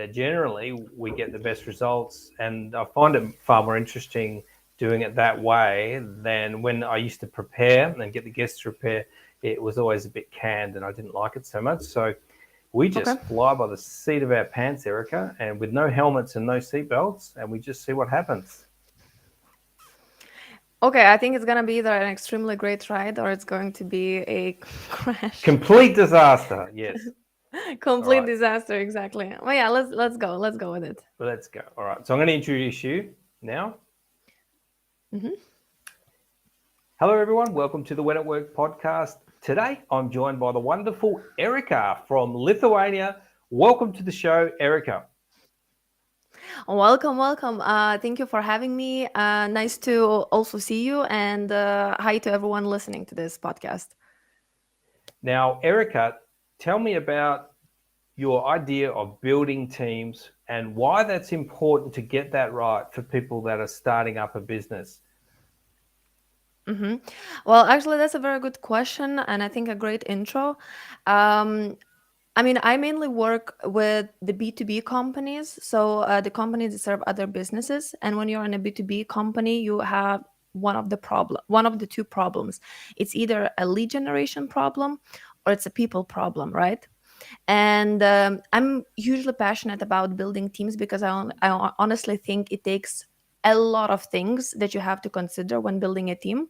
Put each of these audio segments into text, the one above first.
generally we get the best results, and I find it far more interesting doing it that way than when I used to prepare and get the guests to prepare. It was always a bit canned, and I didn't like it so much. So we Okay. just fly by the seat of our pants, Erica, and with no helmets and no seatbelts, and we just see what happens. Okay, I think it's gonna be either an extremely great ride or it's going to be a crash. Complete disaster. Yes. All Complete right. disaster, exactly. Well, yeah, let's go. Let's go with it. Let's go. All right. So I'm going to introduce you now. Hmm. Hello, everyone. Welcome to the When at Work podcast. Today, I'm joined by the wonderful Erika from Lithuania. Welcome to the show, Erika. Welcome, welcome. Thank you for having me. Nice to also see you, and hi to everyone listening to this podcast. Now, Erika, tell me about your idea of building teams and why that's important to get that right for people that are starting up a business. Hmm. Well, actually, that's a very good question, and I think a great intro. Um, I mean, I mainly work with the B2B companies, so the companies that serve other businesses. And when you're in a B2B company, you have one of the two problems. It's either a lead generation problem or it's a people problem, right? And I'm hugely passionate about building teams because I honestly think it takes a lot of things that you have to consider when building a team.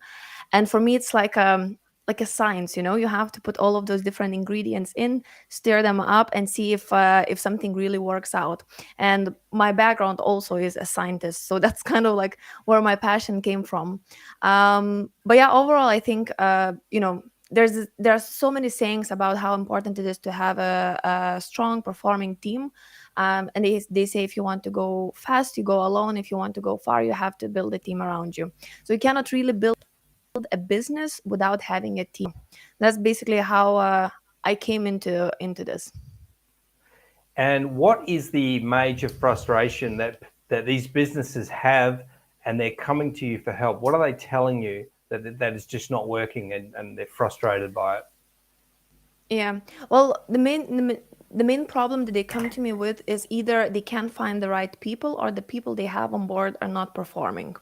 And for me, it's like a science. You have to put all of those different ingredients in, stir them up, and see if something really works out. And my background also is a scientist, so that's kind of like where my passion came from. But yeah, overall, I think there are so many sayings about how important it is to have a strong performing team. And they say if you want to go fast, you go alone. If you want to go far, you have to build a team around you. So you cannot really build a business without having a team. That's basically how I came into this. And what is the major frustration that these businesses have, and they're coming to you for help? What are they telling you that is just not working, and they're frustrated by it? Yeah. Well, the main problem that they come to me with is either they can't find the right people or the people they have on board are not performing.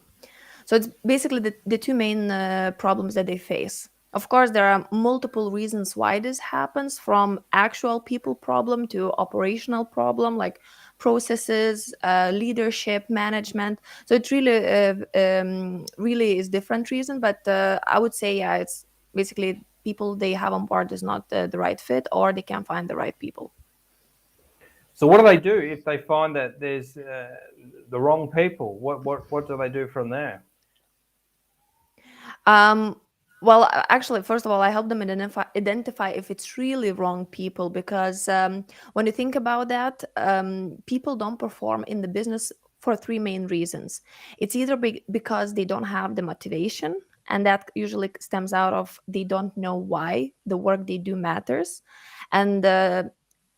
So it's basically the two main problems that they face. Of course, there are multiple reasons why this happens, from actual people problem to operational problem, like processes, leadership, management. So it really is different reason. But I would say, yeah, it's basically people they have on board is not the right fit, or they can't find the right people. So what do they do if they find that there's the wrong people? What do they do from there? Um, well, actually, first of all, I help them identify if it's really wrong people, because when you think about that, people don't perform in the business for three main reasons. It's either because they don't have the motivation, and that usually stems out of they don't know why the work they do matters. And the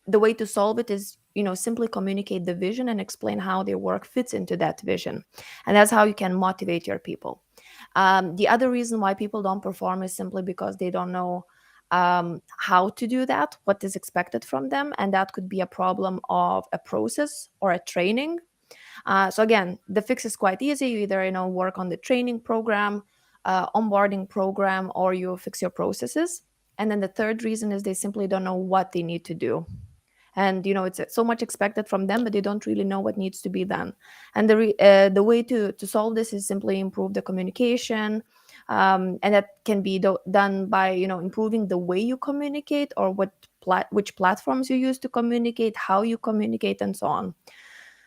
way to solve it is, simply communicate the vision and explain how their work fits into that vision. And that's how you can motivate your people. The other reason why people don't perform is simply because they don't know how to do that, what is expected from them. And that could be a problem of a process or a training. So again, the fix is quite easy. You either work on the training program, onboarding program, or you fix your processes. And then the third reason is they simply don't know what they need to do. And it's so much expected from them, but they don't really know what needs to be done. And the way to solve this is simply improve the communication. And that can be done by improving the way you communicate, or which platforms you use to communicate, how you communicate, and so on.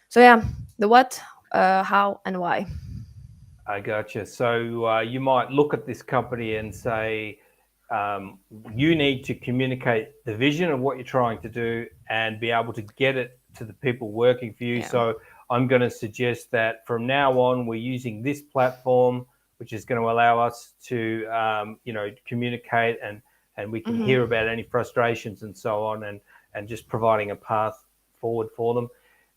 So yeah, the what, how, and why. I gotcha. So you might look at this company and say, um, you need to communicate the vision of what you're trying to do and be able to get it to the people working for you. Yeah. So I'm going to suggest that from now on, we're using this platform, which is going to allow us to, communicate, and we can Hmm. hear about any frustrations and so on, and just providing a path forward for them.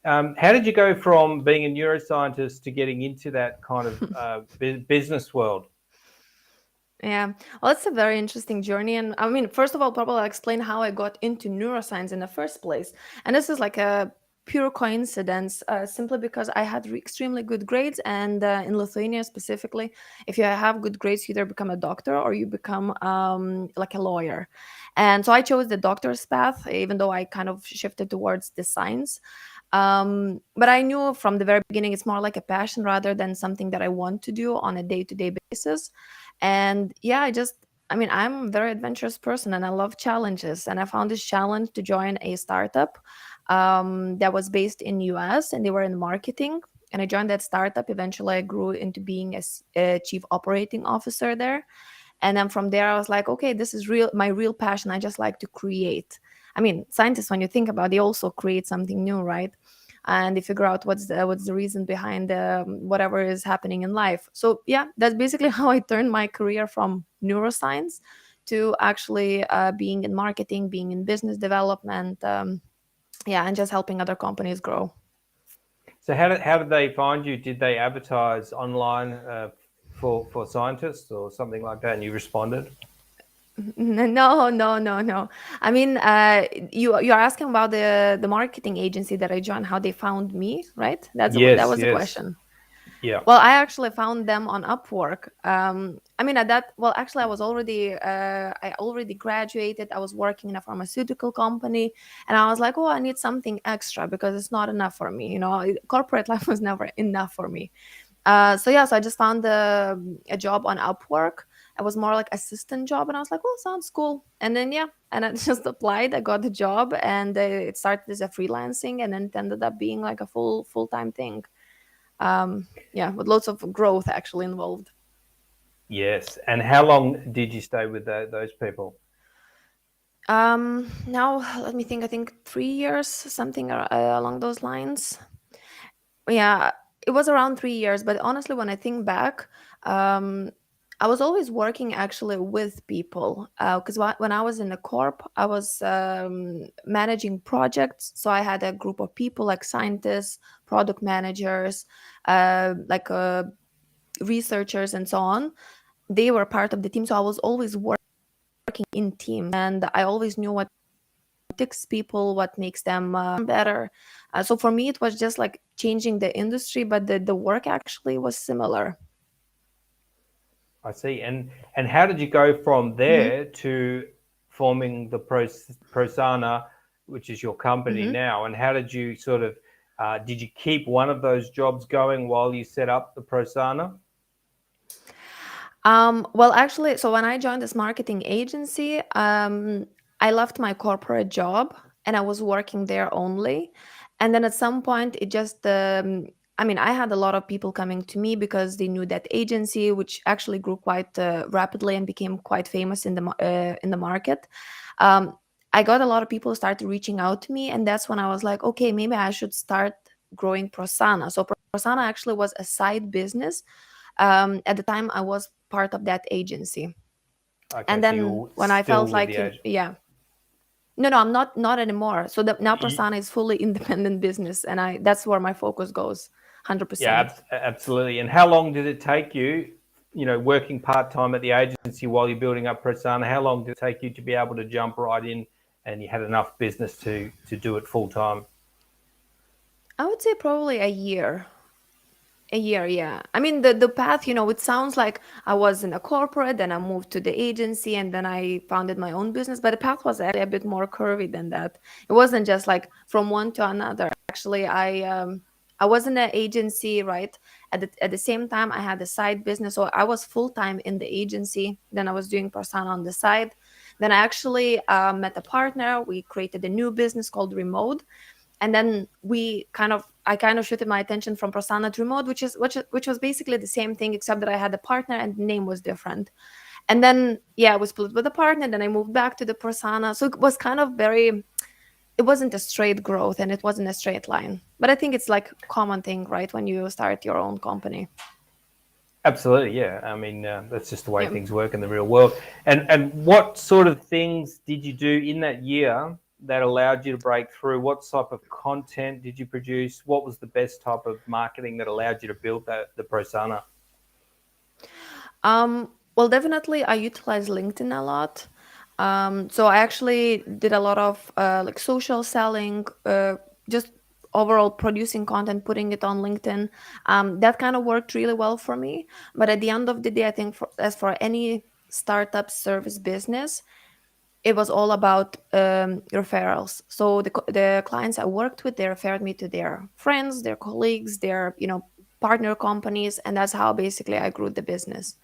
How did you go from being a neuroscientist to getting into that kind of business world? Yeah, well, it's a very interesting journey. And I mean, first of all, probably I'll explain how I got into neuroscience in the first place. And this is like a pure coincidence, simply because I had extremely good grades, and in Lithuania specifically, if you have good grades, you either become a doctor or you become like a lawyer. And so I chose the doctor's path, even though I kind of shifted towards the science. But I knew from the very beginning it's more like a passion rather than something that I want to do on a day-to-day basis. And yeah, I mean, I'm a very adventurous person and I love challenges. And I found this challenge to join a startup that was based in US, and they were in marketing. And I joined that startup. Eventually, I grew into being a chief operating officer there. And then from there, I was like, okay, this is my real passion. I just like to create. I mean, scientists, when you think about it, they also create something new, right? And they figure out what's the reason behind whatever is happening in life. So yeah, that's basically how I turned my career from neuroscience to actually being in marketing, being in business development, yeah, and just helping other companies grow. So how did they find you? Did they advertise online for scientists or something like that, and you responded? No, no, no, no. I mean, you're asking about the marketing agency that I joined, how they found me, right? That Yes, was the yes, question. yeah. Well, I actually found them on Upwork. I mean, at that, well, actually, I already graduated. I was working in a pharmaceutical company, and I was like, oh, I need something extra because it's not enough for me. You know, corporate life was never enough for me. So yeah, so I just found a job on Upwork. It was more like assistant job, and I was like, well, sounds cool. And then yeah, and I just applied. I got the job, and it started as a freelancing, and then it ended up being like a full-time thing. Yeah, with lots of growth actually involved. Yes. And how long did you stay with those people? Now let me think. I think 3 years, something along those lines. Yeah, it was around 3 years. But honestly, when I think back, um, I was always working actually with people because when I was in the corp, I was managing projects. So I had a group of people like scientists, product managers, like researchers, and so on. They were part of the team, so I was always working in teams, and I always knew what ticks people, what makes them better. So for me, it was just like changing the industry, but the work actually was similar. I see. And how did you go from Hmm. there to forming the Prosana, which is your company Hmm. now? And how did you sort of did you keep one of those jobs going while you set up the Prosana? Well, actually, so when I joined this marketing agency, I left my corporate job and I was working there only. And then at some point, it just, I mean, I had a lot of people coming to me because they knew that agency, which actually grew quite rapidly and became quite famous in the market. Um, I got a lot of people started reaching out to me, and that's when I was like, okay, maybe I should start growing Prosana. So Prosana actually was a side business. At the time I was part of that agency. Okay, And so then you're when I still felt with like the agent. yeah, no, I'm not anymore. So now Y- Prosana is fully independent business, and I that's where my focus goes, Yeah, 100%. absolutely. And how long did it take you, working part time at the agency while you're building up Prosana? How long did it take you to be able to jump right in, and you had enough business to do it full time? I would say probably a year. A year, yeah. I mean, the path, it sounds like I was in a corporate, then I moved to the agency, and then I founded my own business. But the path was actually a bit more curvy than that. It wasn't just like from one to another. Actually, I was in an agency, right? At the same time, I had a side business, so I was full time in the agency. Then I was doing Persona on the side. Then I actually met a partner. We created a new business called Remote, and then I kind of shifted my attention from Prosana to Remote, which was basically the same thing except that I had a partner and the name was different. And then yeah, I was split with a partner, then I moved back to the Prosana. So it was kind of very, it wasn't a straight growth and it wasn't a straight line, but I think it's like common thing, right, when you start your own company. Absolutely, yeah. I mean, that's just the way Yeah. things work in the real world. And what sort of things did you do in that year that allowed you to break through? What type of content did you produce? What was the best type of marketing that allowed you to build the Prosana? Well, definitely I utilize LinkedIn a lot. So I actually did a lot of like social selling, just overall producing content, putting it on LinkedIn. That kind of worked really well for me. But at the end of the day, I think as for any startup service business, it was all about referrals. So the clients I worked with, they referred me to their friends, their colleagues, their partner companies, and that's how basically I grew the business.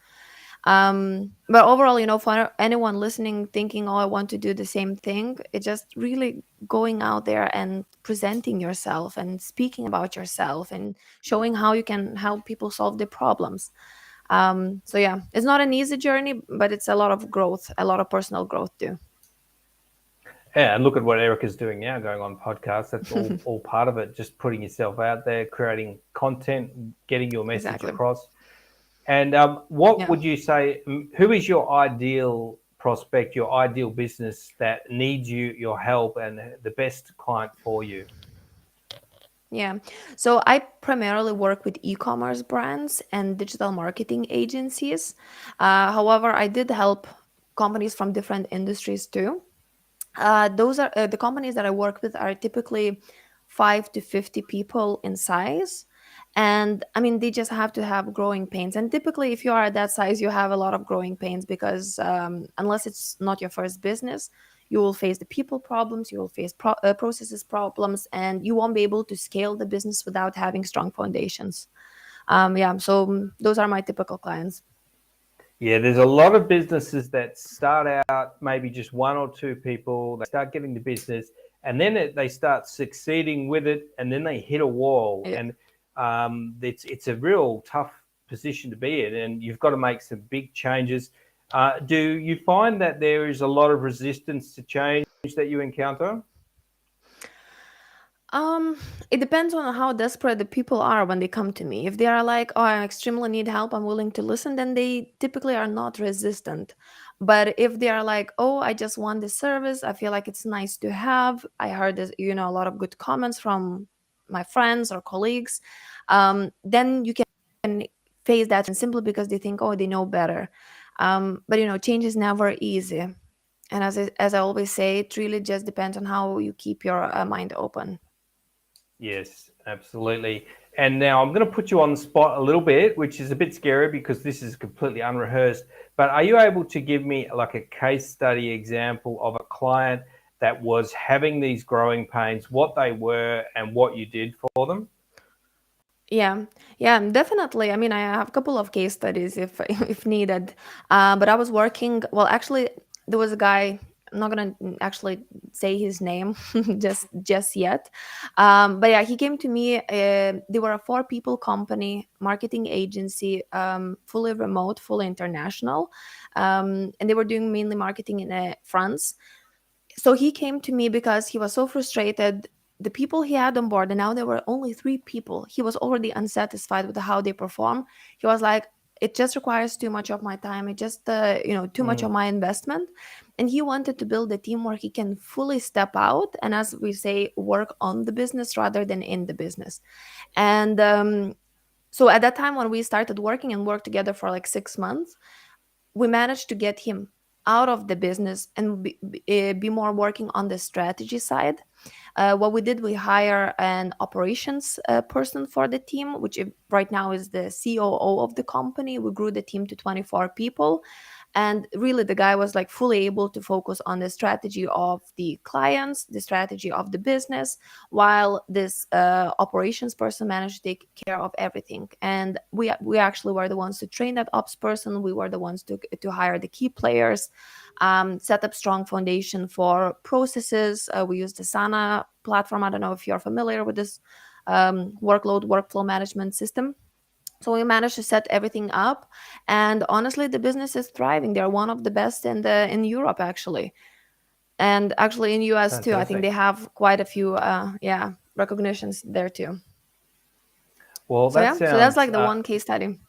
But overall, for anyone listening thinking, oh, I want to do the same thing, it's just really going out there and presenting yourself and speaking about yourself and showing how you can help people solve their problems. So yeah, it's not an easy journey, but it's a lot of growth, a lot of personal growth too. Yeah, and look at what Erika's doing now, going on podcasts. That's all part of it. Just putting yourself out there, creating content, getting your message Exactly. across. And what Yeah. would you say? Who is your ideal prospect, your ideal business that needs your help, and the best client for you? Yeah. So I primarily work with e-commerce brands and digital marketing agencies. However, I did help companies from different industries too. Those are the companies that I work with are typically 5 to 50 people in size. And I mean, they just have to have growing pains. And typically, if you are at that size, you have a lot of growing pains because unless it's not your first business, you will face the people problems, you will face processes problems, and you won't be able to scale the business without having strong foundations. Yeah, so those are my typical clients. Yeah, there's a lot of businesses that start out maybe just one or two people. They start getting the business, and then they start succeeding with it, and then they hit a wall, Yeah. and it's a real tough position to be in, and you've got to make some big changes. Do you find that there is a lot of resistance to change that you encounter? Um, it depends on how desperate the people are when they come to me. If they are like, "Oh, I extremely need help. I'm willing to listen," then they typically are not resistant. But if they are like, "Oh, I just want this service. I feel like it's nice to have. I heard this, a lot of good comments from my friends or colleagues," then you can face that and simply because they think, "Oh, they know better." But change is never easy. And as I always say, it really just depends on how you keep your mind open. Yes, absolutely. And now I'm going to put you on the spot a little bit, which is a bit scary because this is completely unrehearsed. But are you able to give me like a case study example of a client that was having these growing pains, what they were, and what you did for them? Yeah, yeah, definitely. I mean, I have a couple of case studies if if needed. But I was working. Well, actually, there was a guy. I'm not gonna actually say his name just yet. But yeah, he came to me. They were a 4 people company, marketing agency, fully remote, fully international, and they were doing mainly marketing in France. So he came to me because he was so frustrated. The people he had on board, and now there were only 3 people, he was already unsatisfied with how they perform. He was like, it just requires too much of my time, it just too much of Mm. my investment. And he wanted to build a team where he can fully step out and, as we say, work on the business rather than in the business. And so at that time when we started working and worked together for like 6 months, we managed to get him out of the business and be more working on the strategy side. What we did, we hire an operations person for the team, which right now is the COO of the company. We grew the team to 24 people. And really, the guy was like fully able to focus on the strategy of the clients, the strategy of the business, while this operations person managed to take care of everything. And we actually were the ones to train that ops person. We were the ones to hire the key players, set up strong foundation for processes. We used the Sana platform. I don't know if you're familiar with this workload workflow management system. So we managed to set everything up, and honestly, the business is thriving. They're one of the best in Europe, actually, and actually in US too. I think Fantastic. they have quite a few, recognitions there too. Well, So that yeah, so that's sounds like the one case study.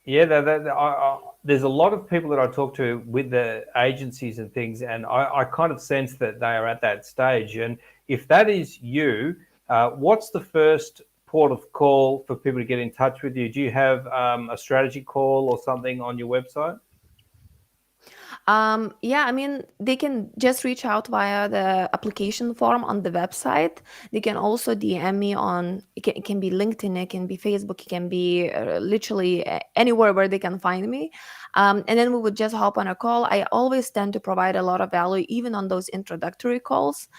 yeah, there's a lot of people that I talk to with the agencies and things, and I kind of sense that they are at that stage. And if that is you, what's the first port of call for people to get in touch with you? Do you have a strategy call or something on your website? Yeah, I mean, they can just reach out via the application form on the website. They can also DM me on, it can be LinkedIn, it can be Facebook, it can be literally anywhere where they can find me. And then we would just hop on a call. I always tend to provide a lot of value, even on those introductory calls,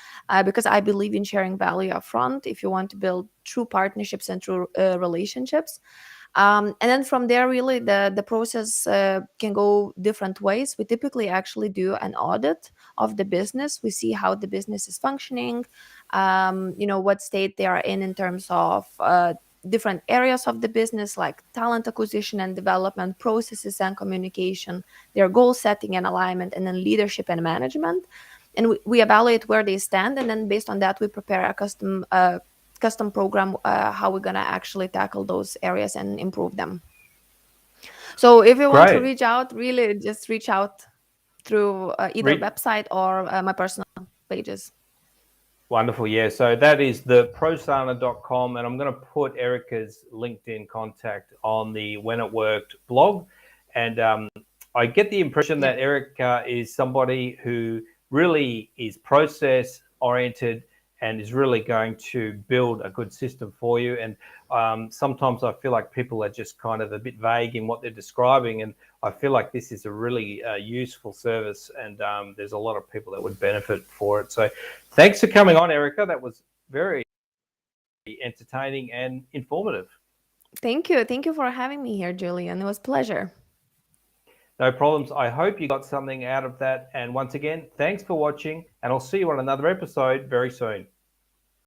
because I believe in sharing value upfront if you want to build true partnerships and true relationships. And then from there, really, the process can go different ways. We typically actually do an audit of the business. We see how the business is functioning, what state they are in terms of different areas of the business, like talent acquisition and development, processes and communication, their goal setting and alignment, and then leadership and management. And we evaluate where they stand, and then based on that, we prepare a custom program, how we're going to actually tackle those areas and improve them. So if you want to Great. reach out, really just reach out through either Re- website or my personal pages. Wonderful. Yeah. So that is the prosana.com. And I'm going to put Erika's LinkedIn contact on the When It Worked blog. And I get the impression Yeah. that Erika is somebody who really is process oriented and is really going to build a good system for you. And sometimes I feel like people are just kind of a bit vague in what they're describing. And I feel like this is a really useful service, and there's a lot of people that would benefit for it. So thanks for coming on, Erika. That was very entertaining and informative. Thank you. Thank you for having me here, Julian. It was a pleasure. No problems. I hope you got something out of that. And once again, thanks for watching, and I'll see you on another episode very soon.